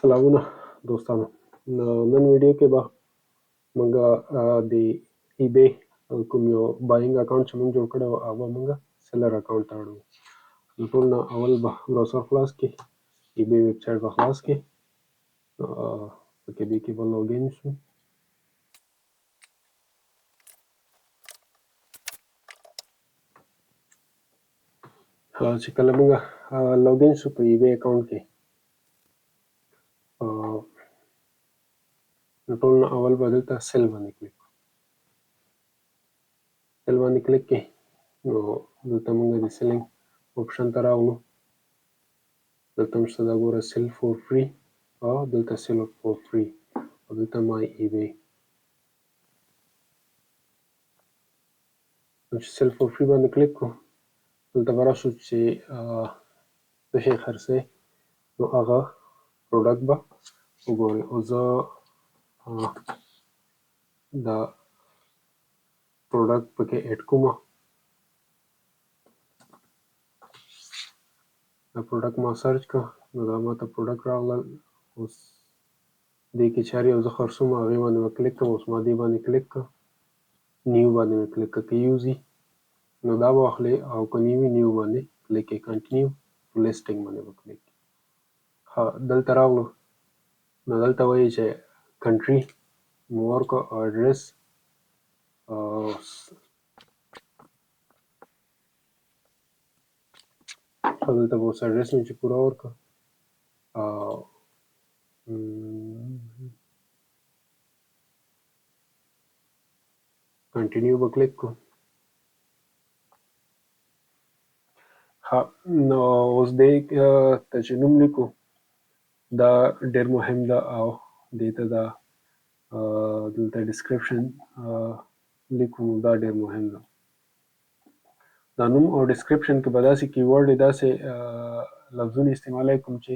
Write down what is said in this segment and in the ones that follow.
سلامونه دوستانو. نن ویډیو کې به موږ د eBay کوم یو بایینګ اکاونټ چې موږ جوړ کړی و هغه به موږ سیلر اکاونټ ته اړوو. د ټول نه اول به براوزر خلاص کړي، eBay ویب سایټ به خلاص کړي، پکې دې کې به لاګین شو. چې کله موږ لاګین شو په eBay اکاونټ کې، د ټول نه اول به دلته سیل باندې کلیک کړو. سیل باندې کلیک کړئ نو دلته موږ د سیلینګ اپشن ته راغلو. دلته موږ ته دا ګوره سیل فور فری او دلته سیل فور فری او دلته مای eBay. چې سیل فور فری باندې کلیک کړو دلته به راشو چې څه شی خرڅوئ نو هغه پروډکټ به وګورئ. او زه دا پروډکټ پکې اډ کومه. دا پروډکټ ما سرچ کړه نو دا ماته پروډکټ راغلل. اوس دې کې چې هر یو زه خرڅوم هغې باندې به کلیک کړم. اوس ما دې باندې کلیک کړه، نیو باندې مې کلیک کړه. که یوز وي نو دا به واخلئ او که نیو وي نیو باندې کلیک کړئ. کنټینیو لیسټینګ باندې به کلیک کړئ. دلته راغلو نو دلته وایي چې کنټري مو ورکړه او اډرس دلته به اوس اډرس مې چې پوره ورکړه کنټینیو به کلیک کړو. نو اوس دې ته چې نوم لیکو دا ډېر مهم ده او دې ته دا دلته ډسکرپشن لیکو دا ډېر مهم ده. دا نوم او ډسکرپشن کې به داسې کیورډ داسې لفظونه استعمالوئ کوم چې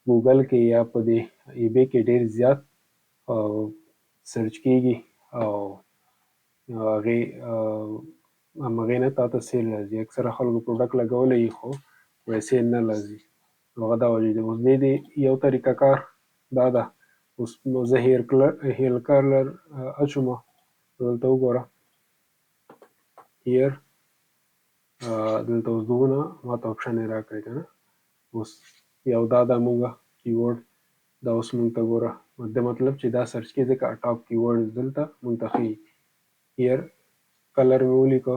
ګوګل کې یا په دې eBay کې ډېر زیات سرچ کیږي او همغې نه تا ته سیل راځي. اکثره خلکو پروډکټ لګولی وي خو سیل نه راځي. هغه دا وجې دی. اوس دې یو طریقه کار دا ده. اوس نو زه هیر کلر اچومه. دلته وګوره هیر دلته اوس دونه ماته اپشن یې راکړی که نه. اوس یو دا ده موږ کیورډ دا اوس موږ ته ګوره د مطلب چې دا سرچ کې ځکه ټاپ کیورډ دلته موږ ته ښیي. هیر کلر مې ولیکه.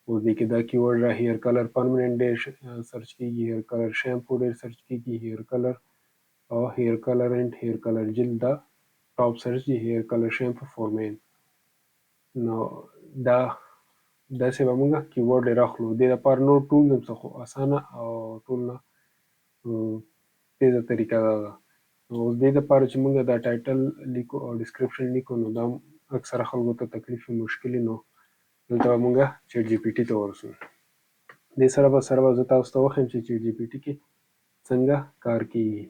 اوس دې کې دا کیورډ را هیر کلر پرمننټ ډېر سرچ کېږي، هیر کلر شیمپو ډېر سرچ کېږي، هیر کلر او هیر کلر اینډ هیر کلر جل دا ټاپ سرچ دي. هیر کلر شیمپو فور مین. نو دا داسې به موږ کیورډ ډېر اخلو. دې دپاره نور ټول هم څه خو اسانه او ټول نه تیزه طریقه دا ده. اوس دې دپاره چې موږ دا ټایټل لیکو او ډسکرپشن لیکو نو دا اکثره خلکو ته تکلیف وي، مشکل وي. نو دلته به موږ چیټ جي پي ټي ته ورسو. دې سره به زه تاسو ته وښیم چې چیټ جي پي ټي کې څنګه کار کیږي.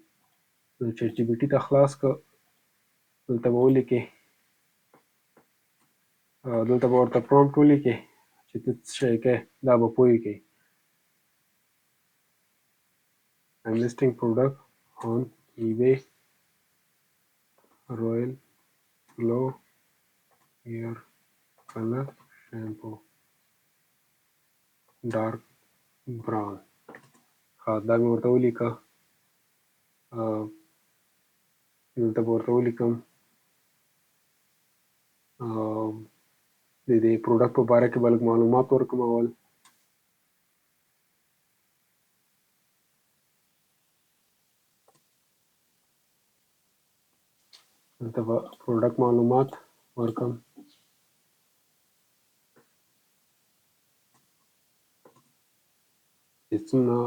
نو چیټ جي پي ټي ته خلاص کړه. دلته به ولیکئ، دلته به ورته پرومپټ ولیکئ چې ته څه شی کوې دا به پوه کړي. I'm listing product on eBay royal glow hair color shampoo dark brown. دا مې ورته ولیکه. دلته به ورته ولیکم د دې پروډکټ په باره کې به لږ معلومات ورکړم اول. دلته به پروډکټ معلومات ورکړم. چې څومره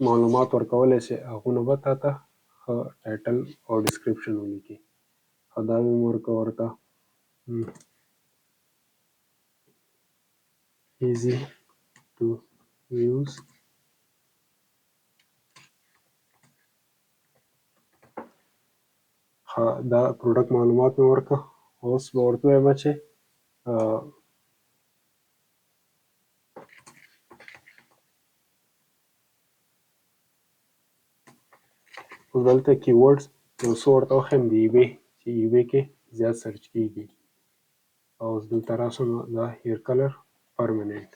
معلومات ورکولی شي هغونه به تا ته ښه ټایټل او ډسکرپشن ولیکي. دا مې ورکړه ورته easy to use دا پروډکټ معلومات مې ورکړه. اوس به ورته ووایم چې اوس دلته کیورډز یو څو ورته وښیم د ایبې چې ایبې کې زیات سرچ کیږي. او اوس دلته راسو نو دا هیر کلر پرمننټ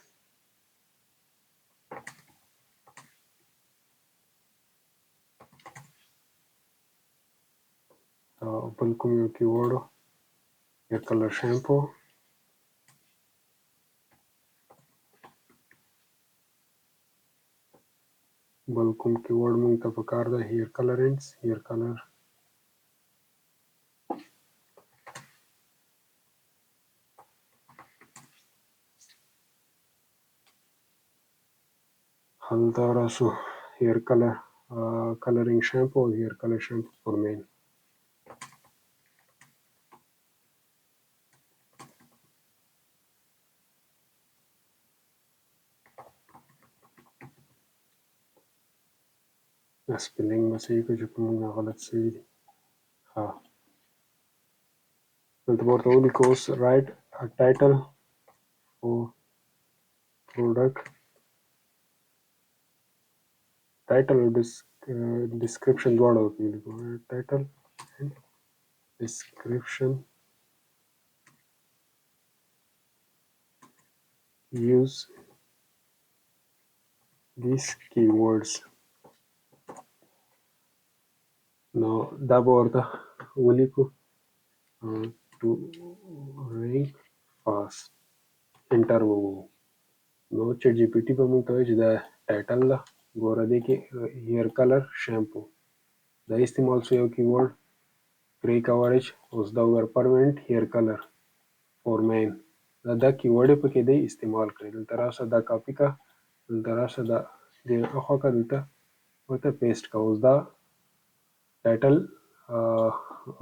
او بل کوم یو کیورډ هیر کلر شیمپو بل کوم کیورډ مونږ ته پکار ده هیر کلرنټس هیر کلر هلته راسو هیر کلر کلرینګ شیمپو او هیر کلر شیمپو فور مین. سپیلنګ به صحیح کړو چې کوم نه غلط شوي دي. ها دلته به ورته ولیکو اوس رایټ ټایټل فور پروډکټ ټایټل او ډسکرپشن دواړه ورته ولیکو ټایټل description use these keywords. نو دا به ورته ولیکو to rank fast انټر ووهو. نو چیټ جی پی ټي به موږ ته وایي چې دا ټایټل ده ګوره دې کې هیر کلر شیمپو دا استعمال شو یو کیورډ ګری کوریج اوس دا وګوره پرمننټ هیر کلر فور مین دا کیورډ یې پکې دی استعمال کړی. دلته راشه دا کاپي کا دلته راشه دا دې اخوا کا دلته ورته پیسټ کا. اوس دا ټایټل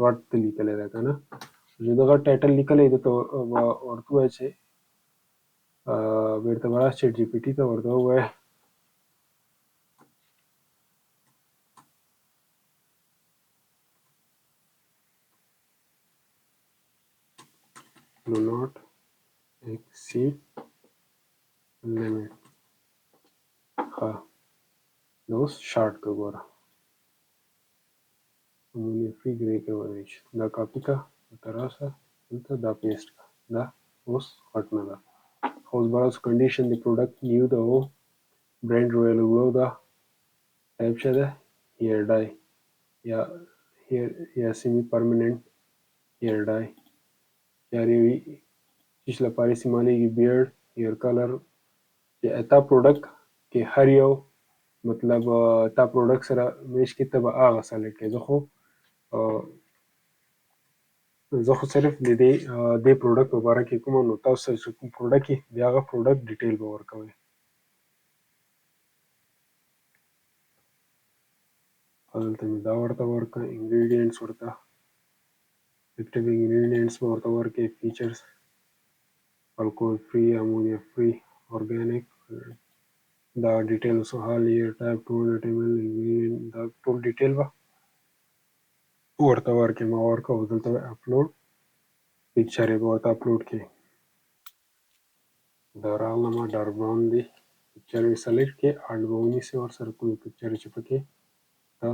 غټ لیکلی ده که نه چې د غټ ټایټل لیکلی ده ته ورته ووایه چې بیرته به راسه چیټ جي پي ټي ته ورته ووایه do not exceed limit. ها دا اوس شارټ که ګوره امونیا فري ګری کوریج دا کاپي کا دلته راسه دلته دا پیسټ کا دا اوس غټ نه ده. اوس به راسو کنډیشن د پروډکټ نیو ده او برانډ رویل ګلو ده ټایپ څه ده هیر ډای یا سیمی پرمننټ هیر ډای یار یوي چیز لپاره استعمالیږي بیرډ هیر کلر چې تا پروډکټ کې هر یو مطلب تا پروډکټ سره میچ کې ته به هغه سلیکټ کړې. زه خو صرف د دې پروډکټ په باره کې کومه نو تاسو سره چې کوم پروډکټ وي د هغه پروډکټ ډیټیل به ورکوئ. دلته مې دا ورته ورکړه انګریډینټس ورته اکټیو انګریډینټس به ورته ورکړئ فیچرز الکول فری امونیا فری ارګانیک دا ډیټیل اوس حال یې ټایپ 200 ml انګریډینټ دا ټول ډیټیل به ورته ورکړئ. ما ورکړه او دلته اپلوډ پکچر یې به ورته اپلوډ کړئ. دا راغلمه ډارک براون دی پکچر یې سلیکټ کړئ اډ به ونیسئ ورسره کومې پکچر چې پکې ته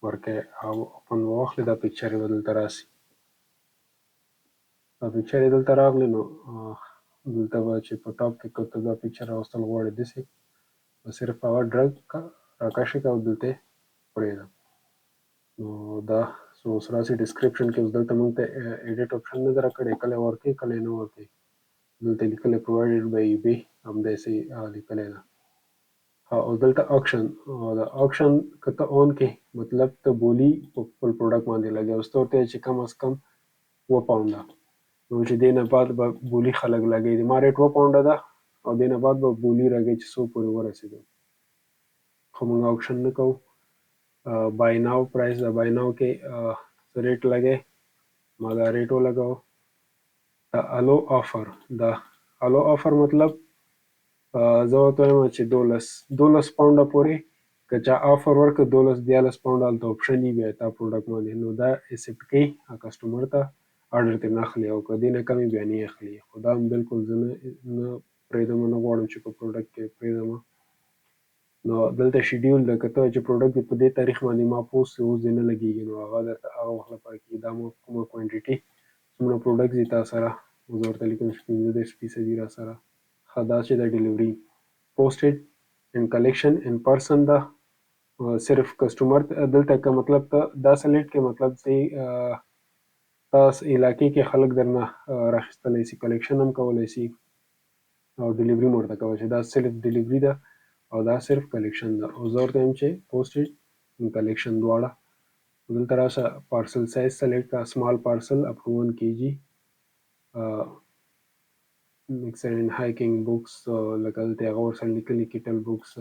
ورکوئ او اوپن به واخلئ دا پکچر یې به دلته راسي. دا پکچر یې دلته راغلی نو دلته به چې په ټاپ کې که ته دا پکچر راوستل غواړې داسې به صرف هغه ډرګ کا راکشې کا او دلته یې پرېږده. نو دا اوس راسي ډسکرپشن کې اوس دلته موږ ته ایډیټ اپشن نه ده راکړی کله یې ورکوئ کله یې نه ورکوئ. دلته لیکلی پرووایډډ بای ایبې همداسې لیکلی ده. او دلته اکشن دا اکشن که ته اون کې مطلب ته بولي په خپل پروډکټ باندې لګوي اوس ته ورته وایې چې کم از کم 2 پاونډه نو چې دې نه بعد به بولي خلک لګوي. د ما ریټ 2 پاونډه ده او دې نه بعد به بولي راګوي چې څو پورې ورسېدو خو موږ اکشن نه کوو. بای ناو پرایس ده بای ناو کې څه ریټ لګوي ما دا ریټ ولګوه. دا الو آفر دا الو آفر مطلب زه ورته وایم چې 12 پاونډه پورې که چا آفر ورکړه 12-14 پاونډه هلته اپشن وي بیا تا پروډکټ باندې نو دا ایکسپټ کوي کسټمر ته آرډر ترې نه اخلي او که دې نه کم وي بیا نه یې اخلي. خو دا هم بالکل زه نه پرېږدم نه غواړم چې په پروډکټ کې پرېږدم. نو دلته شیډیول ده که ته چې پروډکټ دې په دې تاریخ باندې ما پوسټ اوس دې نه لګېږي نو هغه درته هغه وخت لپاره کېږي دا مو کومه کوانټیټي څومره پروډکټ دي تا سره زه ورته لیکم چې 15% را سره ښه دا چې د ډیلیوري posted and collection in person ده صرف کسټمر دلته که مطلب ته دا سلیکټ کې مطلب چې تاسو علاقې کې خلک درنه راخیستلی شي کلیکشن هم کولی شي او ډیلیوري مو ورته کولی شي دا صرف ډیلیوري ده او دا صرف کلیکشن ده او زه ورته وایم چې posted and collection دواړه دلته راشه پارسل سایز سلیکټ کړه سمال پارسل اپ ټو 1 kg mixer and hiking books لکه دلته هغه ورسره لیکلي کیټل بوکس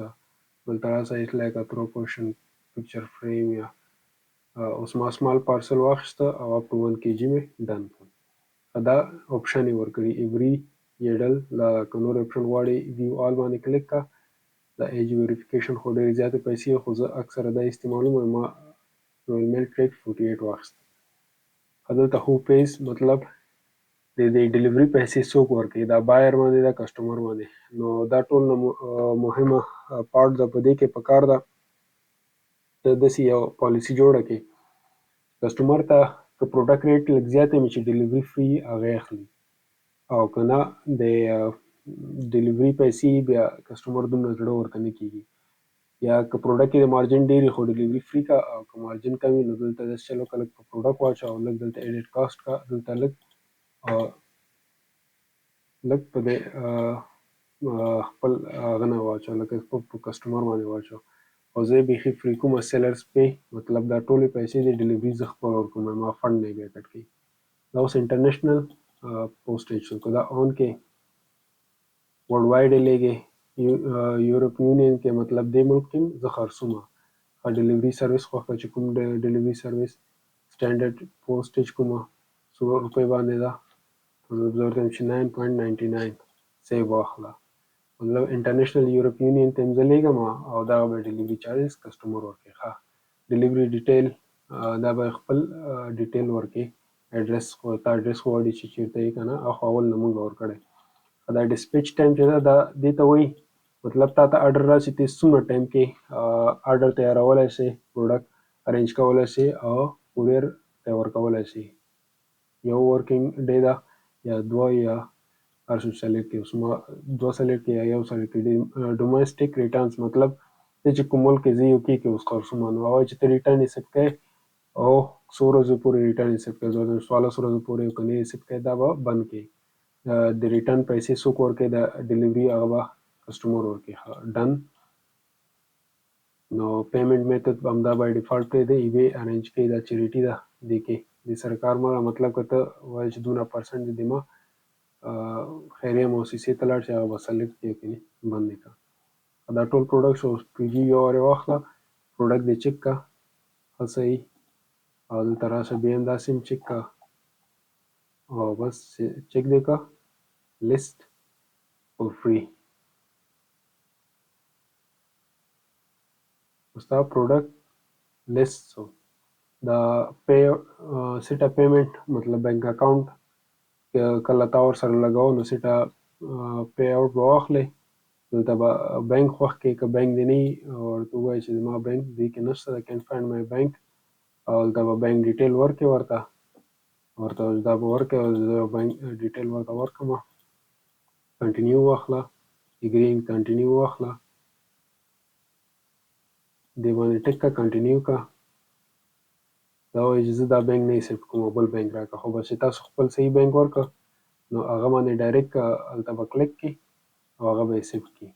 دلته راشه it's like a throw portion picture frame یا اوس ما سمال پارسل واخیسته او اپ ټو 1 kg مې ډن کړ دا اپشن یې ورکړي ایوری یډل دا که نور اپشن غواړي ویو آل باندې کلیک کا دا ایج ویریفیکیشن خو ډېرې زیاتې پیسې خو زه اکثره دا استعمالوم ما رویل میل ټریک 48 واخیسته دلته هو پیز مطلب د دې ډیلیوري پیسې څوک ورکوي دا بایر باندې دا کسټمر باندې نو دا ټول نه مهمه پارټ ده په دې کې پکار ده ته داسې یو پالیسي جوړه کړې کسټمر ته که پروډکټ ریټ لږ زیات وي چې ډیلیوري فری هغه اخلي او که نه د ډیلیوري پیسې بیا کسټمر دومره زړه ورته نه کېږي یا که پروډکټ کې د مارجن ډېرې خو ډیلیوري فری کا او که مارجن کم وي نو دلته داسې چلو که لږ په پروډکټ واچوه او لږ دلته ایډیټ کاسټ کا دلته لږ په دې خپل هغه نه واچوه لکه په کسټمر باندې واچوه او زه یې بیخي فری کومه سیلرز پې مطلب دا ټولې پیسې د ډیلیوري زه خپل ورکوم ما فنډ نه بیا کټ کوي دا اوس انټرنیشنل پوسټیج شو که دا آن کې ورلډ وایډ یې لیږې یورپ یونین کې مطلب دې ملک کې زه خرڅومه ډیلیوري سروس خوښه چې کوم ډیلیوري سروس سټانډرډ پوسټیج کومه 100 روپۍ باندې ده زه ورته وایم چې 9.99 سیو واخله مطلب انټرنیشنل یورپ یونین ته زه لیږم او دغه به ډیلیوري چارجز کسټمر ورکوي ښه ډیلیوري ډیټیل دا به خپل ډیټیل ورکوي اډرس خو تا اډرس غواړي چې چېرته یې که نه اخو اول نه مونږ ورکړی دا ډسپیچ ټایم چې ده دا دې ته وایي مطلب تا ته اډر راشي ته څومره ټایم کې اډر تیارولی شي پروډکټ ارینج کولی شي او کوریر ته ورکولی شي یو ورکینګ ډے ده یا دوه یا هر څه سلیکټ کړي اوس ما دوه سلیکټ کړي یا یو سلیکټ کړي ډومیسټک ریټرنز مطلب ته چې کوم ملک کې زه یو کې اوس خرڅومه نو هغه چې ته ریټرن ایسپټ کوې او څو ورځو پورې ریټرن ایسپټ کوې 14 ورځو پورې که نه ایسپټ کوې دا به بند کړي د ریټرن پیسې څوک ورکوي د ډیلیوري هغه به کسټمر ورکوي ډن نو پیمنټ میتھډ همدا بای ډیفالټ پرېږدئ ایبې ارینج کوي دا چیریټي ده دې کې دې سره کار مه مطلب که ته وایې چې دونه پرسنټ دې ما خیریه موسسې ته لاړ شي هغه به سلیکټ کړي کني بند یې کړه دا ټول پروډکټس او پی جي یو وارې واخله پروډکټ دې چک کړه ښه صحیح او دلته راشه بیا هم داسې هم چک کړه او بس چک دې کړه لیست فور فری ستا پروډکټ لیست شو دا پی سیټه پیمنټ مطلب بینک اکاونټ کله تا ورسره لګوه نو سیټه پی آوټ به واخلې دلته به بینک خوښ کړې که بینک دې نه وي ورته ووایې چې زما بینک دې کې نشته ده کین فایند مای بینک او دلته به بینک ډیټیل ورکړې ورته دا به ورکړې او زه بینک ډیټیل ورته ورکړم کنټینیو واخله اګرین کنټینیو واخله دې باندې ټک کړه کنټینیو کړه دا وایي چې زه دا بینک نه ایسپټ کوم بل بینک راکړه خو بس چې تاسو خپل صحیح بینک ورکړه نو هغه باندې ډایرکټ هلته به کلیک کړي او هغه به ایسپټ کړي